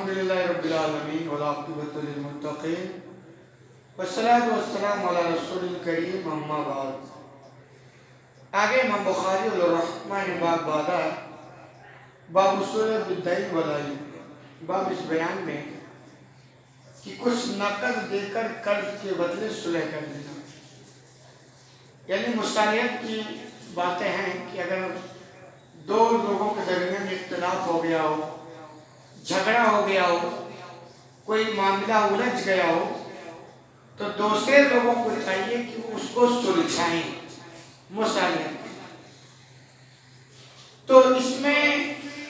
الحمدللہ رب العالمین والعاقبۃ للمتقین والصلاۃ والسلام علی رسول الکریم اما بعد۔ آگے امام بخاری الرحمن باب بادا باب اصول بالدین والعین، باب اس بیان میں کہ کچھ نقد دے کر قرض کے بدلے صلح کر دینا، یعنی مصالحت کی باتیں ہیں کہ اگر دو لوگوں کے درمیان اختلاف ہو گیا ہو، جھگڑا ہو گیا ہو، کوئی معاملہ الجھ گیا ہو، تو دوسرے لوگوں کو چاہیے کہ اس کو سلجھائیں مصالحت۔ تو اس میں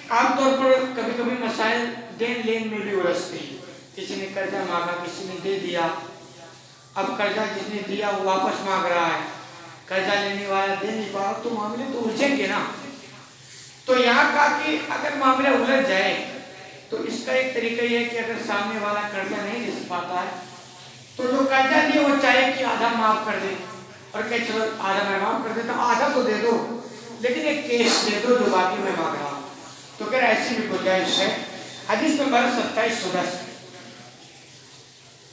عام طور پر کبھی کبھی مسائل دین لین میں بھی الجھتے ہیں، کسی نے قرضہ مانگا، کسی نے دے دیا، اب قرضہ جس نے دیا وہ واپس مانگ رہا ہے، قرضہ لینے والا دے نہیں پا، تو معاملے تو الجھیں گے نا۔ تو یہاں کہا کہ اگر معاملہ الجھ جائے تو اس کا ایک طریقہ یہ ہے کہ اگر سامنے والا قرضہ نہیں دے پاتا ہے تو جو قرضہ دیے وہ چاہے کہ آدھا معاف کر دے، اور کہ چلو آدھا میں معاف کر دیتا ہوں، آدھا تو دے دو لیکن ایک کیش دے دو جو باقی میں مانگ رہا ہوں، تو پھر ایسی بھی گنجائش ہے۔ حدیث نمبر 2710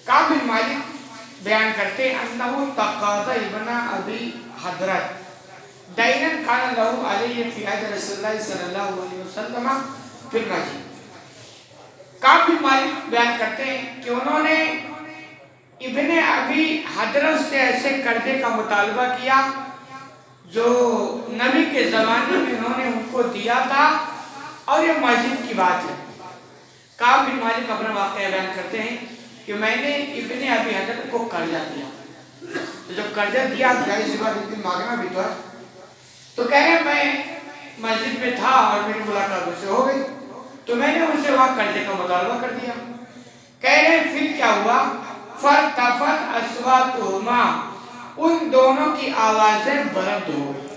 کعب بن مالک بیان کرتے ہیں انہو تقاضى ابن ابی حضرت دینن کان لہو علیہ فی عہد رسول اللہ صلی اللہ علیہ وسلم فی المسجد۔ کعب بن مالک بیان کرتے ہیں کہ انہوں نے ابن ابی حضرت سے ایسے قرضے کا مطالبہ کیا جو نبی کے زمانے میں انہوں نے ان کو دیا تھا، اور یہ مسجد کی بات ہے۔ کعب بن مالک اپنا واقعہ بیان کرتے ہیں کہ میں نے ابن ابی حضرت کو قرضہ دیا، تو جب قرضہ دیا ظاہر سی بات ایک دن مانگنا بھی تو ہے، تو کہہ رہے میں مسجد میں تھا اور میری ملاقات ان سے ہو گئی، تو میں نے ان سے وہاں قرضے کا مطالبہ کر دیا۔ کہہ رہے پھر کیا ہوا، فَارْتَفَتْ أَصْوَاتُهُمَا، ان دونوں کی آوازیں بلند ہو گئی،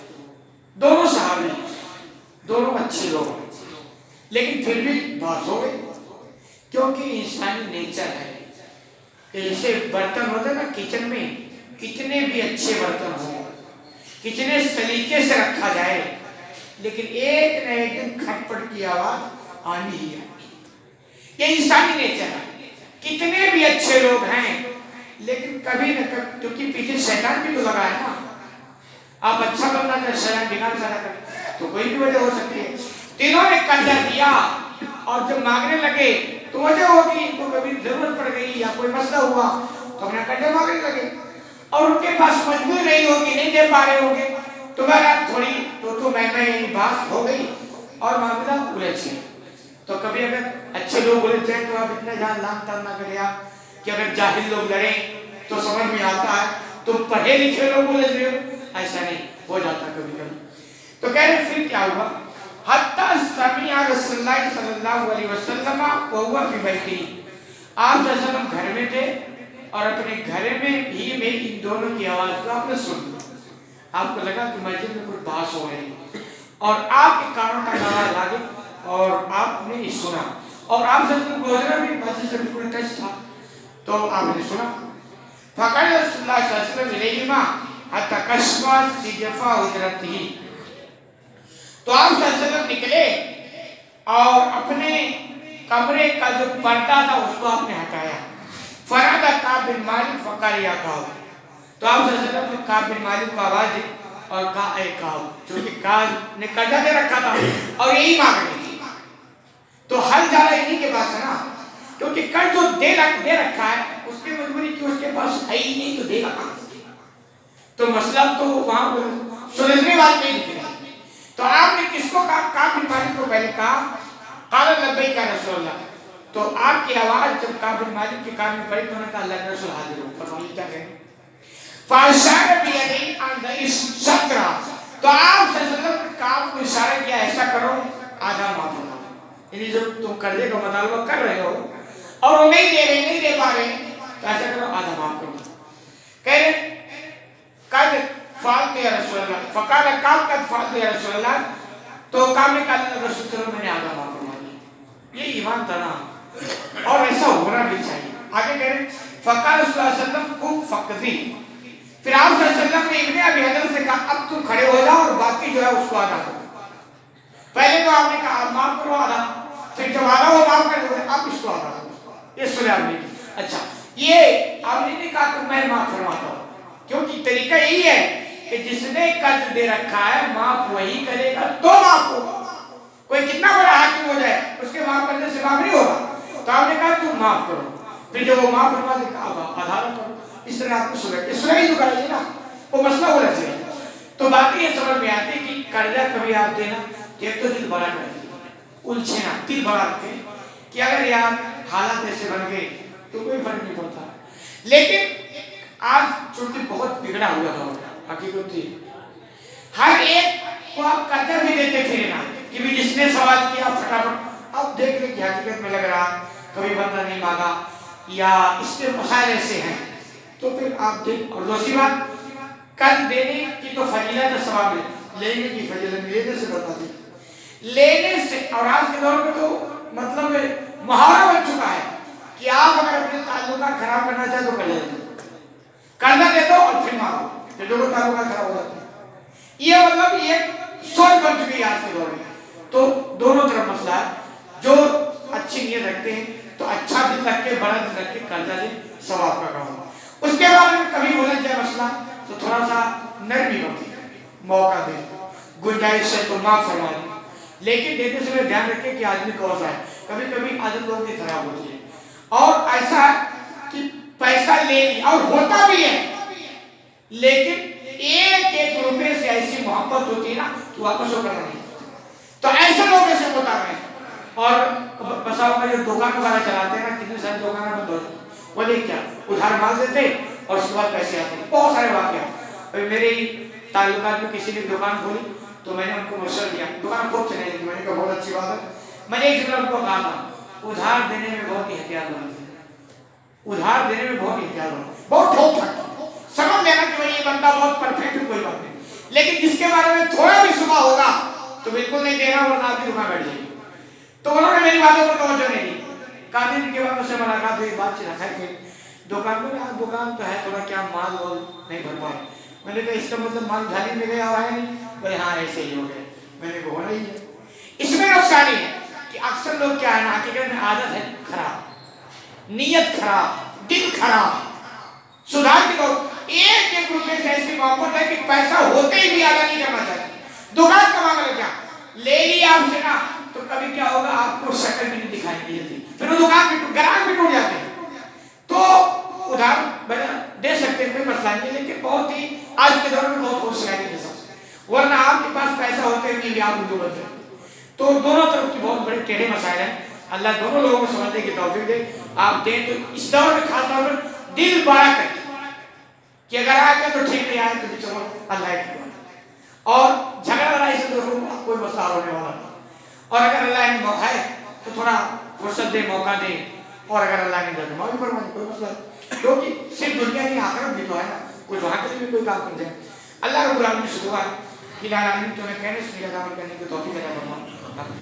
دونوں صحابی، دونوں اچھے لوگ، لیکن پھر بھی بات ہو گئی، کیونکہ انسانی نیچر ہے۔ ایسے برتن ہوتے ہیں نا کچن میں، کتنے بھی اچھے برتن ہوں، کتنے سلیقے سے رکھا جائے، لیکن ایک نہ ایک دن کھٹ پٹ کی آواز آنی ہی آنی۔ یہ انسانی نیچر ہے، کتنے بھی اچھے لوگ ہیں لیکن کبھی نہ کبھی، کیونکہ پیچھے شیطان بھی تو لگا ہے نا، آپ اچھا بننا چاہے شیطان بگاڑ پیدا کرے تو کوئی بھی وجہ ہو سکتی ہے۔ تینوں نے قرضہ دیا اور جب مانگنے لگے تو وجہ ہوگی، ان کو کبھی ضرورت پڑ گئی یا کوئی مسئلہ ہوا تو اپنا قرضہ مانگنے لگے، اور ان کے پاس مجبوری نہیں ہوگی، نہیں دے پا رہے ہوں گے، تو بہرحال تھوڑی تو میں بات ہو گئی اور معاملہ الجھ گیا۔ تو کبھی اگر اچھے لوگ الجھ جائیں تو آپ اتنا جان لان تان نہ کریں آپ کہ اگر جاہل لوگ لڑیں تو سمجھ میں آتا ہے، تم پڑھے لکھے لوگ الجھ رہے ہو، ایسا نہیں ہو جاتا کبھی کبھی۔ تو کہہ رہے پھر کیا ہوا، حتیٰ سمع رسول اللہ صلی اللہ علیہ وسلم وہو فی بیتہ، آپ صلی اللہ علیہ وسلم گھر میں تھے اور اپنے گھر میں بھی ان دونوں کی آواز کو آپ نے سن لی، آپ کو لگا کہ مسجد میں کوئی بحث ہو رہی ہے، اور آپ کے کانوں کا آواز آ گئی اور آپ نے سنا، اور آپ صلی اللہ علیہ وسلم کو حضرت بھی مسجد سے بالکل ٹچ تھا، تو آپ نے سنا۔ فقال رسول اللہ صلی اللہ علیہ وسلم الیہما حتی کشف سجف حجرتہ، تو آپ صلی اللہ علیہ وسلم نکلے اور اپنے کمرے کا جو پردہ تھا اس کو آپ نے ہٹایا۔ فراد کعب بن مالک فقال یا کعب، تو آپ صلی اللہ علیہ وسلم نے کعب بن مالک کو آواز دی اور کہا اے کعب، جو کہ کعب نے قرضہ دے رکھا تھا اور یہی مانگ رہی تھی، تو حل جانا انہی کے پاس ہے نا، کیونکہ قرض جو دے رکھا ہے اس کی مجبوری کی اس کے پاس ہے ہی نہیں، تو دے گا کہاں سے، تو مسئلہ تو وہاں سلجھنے والے نہیں دکھ رہا۔ تو آپ نے کس کو کہا، کعب بن مالک کو پہلے کہا، قال لبیک یا رسول اللہ، تو آپ کی آواز جب کعب بن مالک کے کان میں پڑی تو انہوں نے کہا اللہ کے رسول حاضر ہو، فرمائیے کیا کہیں۔ فاشار بیدیہ عن ضعیف شطرہ، تو آپ صلی اللہ علیہ وسلم نے کعب کو اشارہ کیا ایسا کرو آدھا معاف کرو، یعنی جب تم قرضے کا مطالبہ کر رہے ہو اور وہ نہیں دے رہے، نہیں دے پا رہے، تو ایسا کرو آدھا معاف کرو۔ کہہ رہے قد فعلت یا رسول اللہ، فقال کعب قد فعلت یا رسول اللہ، تو کعب نے کہا اللہ رسول صلی اللہ علیہ وسلم میں نے آدھا معاف کروا دیا۔ یہ ایمان تھا نا، اور ایسا ہونا بھی چاہیے۔ آگے کہہ رہے فقال رسول اللہ صلی اللہ علیہ وسلم قم فقضی، پھر آپ صلی اللہ علیہ وسلم نے ابن ابی حضرت سے کہا اب تم کھڑے ہو جاؤ اور باقی جو ہے اس کو ادا کرو۔ پہلے تو آپ نے کہا معاف کرو آدھا، پھر جب آدھا وہ معاف کر دو، اب آپ اس کو ادا کرو، یہ صلح آپ نے کی۔ اچھا یہ آپ نے کہا کہ میں معاف فرماتا ہوں، کیونکہ طریقہ یہی ہے کہ جس نے قرض دے رکھا ہے معاف وہی کرے گا تو معاف ہوگا۔ کوئی کتنا بڑا حاکم ہو جائے اس کے معاف کرنے سے معاف نہیں ہوگا، تو آپ نے کہا تم معاف کرو، پھر جب وہ معاف فرما دے کہا آپ ادا کرو، اس طرح آپ کو صلح ہی تو کرائیے نا، وہ مسئلہ ہونا چاہیے۔ تو بات یہ سمجھ میں آتی کہ قرضہ کبھی آپ دینا کہ ایک تو دل بڑا کر الجھے نا، دل بڑا رکھے کہ اگر یار حالات ایسے بن گئے تو کوئی فرق نہیں پڑتا، لیکن آج چونکہ بہت بگڑا ہوا تھا، حقیقت تھی ہر ایک کو آپ قرضہ بھی دیتے تھے نا کہ بھی جس نے سوال کیا فٹافٹ اب دیکھ لیں کہ حقیقت میں لگ رہا کبھی بندہ نہیں مانگا یا اس کے مسائل ایسے ہیں، تو پھر آپ دیکھ۔ اور دوسری بات قرض دینے کی تو فضیلت ہے، ثواب ہے، لینے کی فضیلت لینے سے بتا دی، لینے سے۔ اور آج کے دور میں تو مطلب محاورہ بن چکا ہے کہ آپ اگر اپنے تعلقات خراب کرنا چاہتے تو قرضہ دے دو، قرضہ دے دو اور پھر مانگو، پھر جو تعلقات خراب ہو جاتے ہیں۔ یہ مطلب یہ سوچ بن چکی ہے آج کے دور میں۔ تو دونوں طرف مسئلہ ہے، جو اچھی نیت رکھتے ہیں تو اچھا دل رکھ کے بڑا دل رکھ کے قرضہ دے، ثواب کا کام ہو۔ اس کے بعد میں کبھی بولنا چاہے مسئلہ تو تھوڑا سا نرمی ہوتی ہے، موقع دے، گنجائش ہے تو معاف فرما دیں، لیکن دیتے سے دھیان رکھیں کہ آدمی کون سا ہے۔ کبھی کبھی عادت لوگوں کی خراب ہوتی ہے اور ایسا ہے کہ پیسہ لے لیا اور ہوتا بھی ہے، لیکن ایک ایک روپے سے ایسی محبت ہوتی ہے نا تو واپس ہو کرنا نہیں، تو ایسے لوگ ایسے ہوتا ہے۔ اور بسا ہوگا جو دکان وغیرہ چلاتے ہیں نا، کتنے سارے دکان بند ہوتے ہیں، وہ دیکھ کیا ادھار مال دیتے اور اس کے بعد پیسے آتے ہیں، بہت سارے واقعات۔ ابھی میرے تعلقات میں کسی نے دکان کھولی تو میں نے ان کو مشورہ دیا، دکان خوب چلے گی، میں نے کہا بہت اچھی بات ہے۔ میں نے ایک جملہ ان کو کہا تھا ادھار دینے میں بہت احتیاط ہونا، ادھار دینے میں بہت احتیاط ہونا، بہت ٹھوک ٹھاک سمجھ لینا کہ یہ بندہ بہت پرفیکٹ ہے، کوئی بات نہیں، لیکن جس کے بارے میں تھوڑا بھی صبح ہوگا تو بالکل نہیں دینا ورنہ آپ کی دکان بیٹھ جائے گی۔ تو انہوں نے میری باتوں پر توجہ نہیں دی، کافی دن کے بعد مجھ سے ملاقات ہوئی، بات چیت رکھا کہ دکان میں دکان تو ہے تھوڑا کیا مال وال نہیں بھر پائے۔ میں نے کہا اس کا مطلب مال جھالی میں گیا اور آیا نہیں؟ بھائی ہاں ایسے ہی ہو گئے۔ میں نے کہا ہونا ہی ہے، اس میں نقصانی ہے کہ اکثر لوگ کیا ہے نا، حقیقت میں عادت ہے خراب، نیت خراب، دل خراب، سدھار کے لوگ ایک ایک روپے سے ایسی محبت ہے کہ پیسہ ہوتے ہی بھی ادا نہیں کرنا چاہتے۔ دکان کا معاملہ کیا لے لیا آپ سے نا تو کبھی کیا ہوگا آپ کو شکل بھی نہیں دکھائی نہیں دیتی، پھر وہ دکان بھی گراہک بھی ٹوٹ جاتے ہیں۔ تو ادھار دے سکتے ہیں، کوئی مسئلہ نہیں، لیکن بہت ہی آج کے دور میں بہت ہوشیاری کے ساتھ، ورنہ آپ کے پاس پیسہ ہوتے ہوئے بھی آپ اردو بنتے ہیں۔ تو دونوں طرف کی بہت بڑے ٹیڑھے مسائل ہیں، اللہ دونوں لوگوں کو سمجھنے کی توفیق دے۔ آپ دیں تو اس دور میں خاص طور پر دل بڑا کر کہ اگر آ گیا تو ٹھیک نہیں آئے تو بھی چلو اللہ کی بات، اور جھگڑا لڑائی سے تو کوئی مسئلہ ہونے والا نہیں، اور اگر اللہ نے موقع ہے تو تھوڑا فرصت دے، موقع دے، اور اگر اللہ نے دے معافی فرما دے، کوئی مسئلہ نہیں، کیونکہ صرف دنیا کی آخرت بھی تو ہے نا، کچھ وہاں کے لیے بھی کوئی کام کر جائے۔ اللہ رب العالمین سے دعا ہے کہ العالمین تمہیں کہنے سے عمل کرنے کی توفیق عطا فرما۔